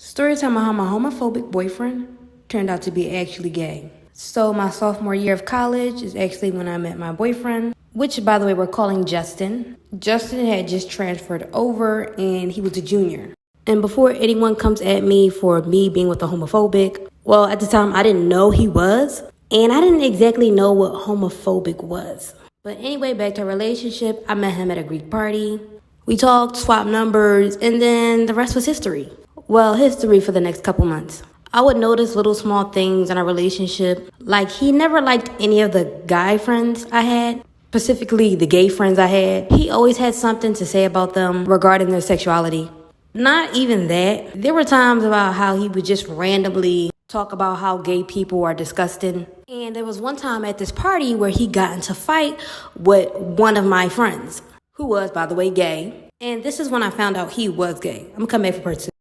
Story time on how my homophobic boyfriend turned out to be actually gay. So my sophomore year of college is actually when I met my boyfriend, which by the way we're calling Justin. Justin had just transferred over and he was a junior. And before anyone comes at me for me being with a homophobic, well, at the time I didn't know he was, and I didn't exactly know what homophobic was. But anyway, back to our relationship, I met him at a Greek party. We talked, swapped numbers, and then the rest was history. Well, history for the next couple months. I would notice little small things in our relationship, like he never liked any of the guy friends I had, specifically the gay friends I had. He always had something to say about them regarding their sexuality. Not even that. There were times about how he would just randomly talk about how gay people are disgusting. And there was one time at this party where he got into a fight with one of my friends, who was, by the way, gay. And this is when I found out he was gay. I'm gonna come back for part two.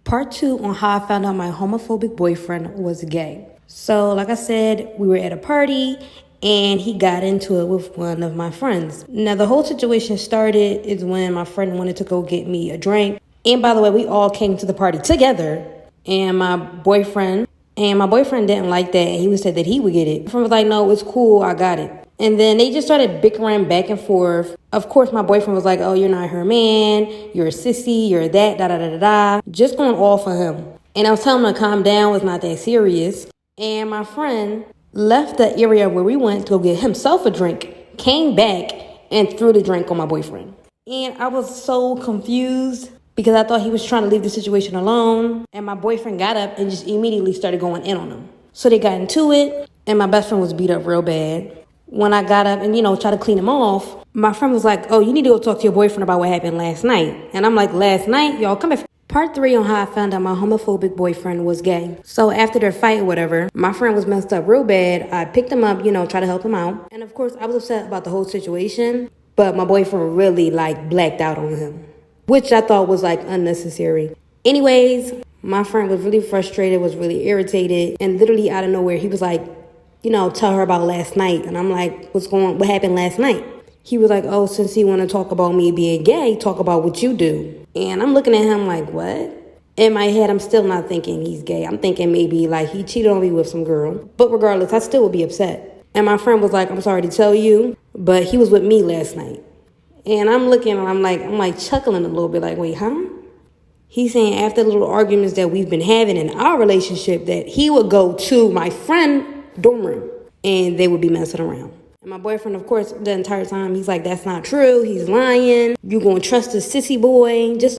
Part two on how I found out my homophobic boyfriend was gay. So, like I said, we were at a party and he got into it with one of my friends. Now, the whole situation started is when my friend wanted to go get me a drink. And by the way, we all came to the party together. And my boyfriend didn't like that. And he said that he would get it. My friend was like, no, it's cool. I got it. And then they just started bickering back and forth. Of course, my boyfriend was like, oh, you're not her man. You're a sissy. You're that, da-da-da-da-da. Just going all for him. And I was telling him to calm down. It's not that serious. And my friend left the area where we went to go get himself a drink, came back, and threw the drink on my boyfriend. And I was so confused because I thought he was trying to leave the situation alone. And my boyfriend got up and just immediately started going in on him. So they got into it, and my best friend was beat up real bad. When I got up and, tried to clean him off, my friend was like, oh, you need to go talk to your boyfriend about what happened last night. And I'm like, last night? Y'all come back. Part 3 on how I found out my homophobic boyfriend was gay. So after their fight or whatever, my friend was messed up real bad. I picked him up, tried to help him out. And of course, I was upset about the whole situation. But my boyfriend really, blacked out on him, which I thought was, unnecessary. Anyways, my friend was really frustrated, was really irritated. And literally out of nowhere, he was like, tell her about last night. And I'm like, what happened last night? He was like, oh, since you want to talk about me being gay, talk about what you do. And I'm looking at him like, what? In my head, I'm still not thinking he's gay. I'm thinking maybe he cheated on me with some girl. But regardless, I still would be upset. And my friend was like, I'm sorry to tell you, but he was with me last night. And I'm looking and I'm like chuckling a little bit like, wait, huh? He's saying after the little arguments that we've been having in our relationship that he would go to my friend dorm room and they would be messing around. And my boyfriend, of course, the entire time, he's like, that's not true. He's lying. You gonna trust a sissy boy. Just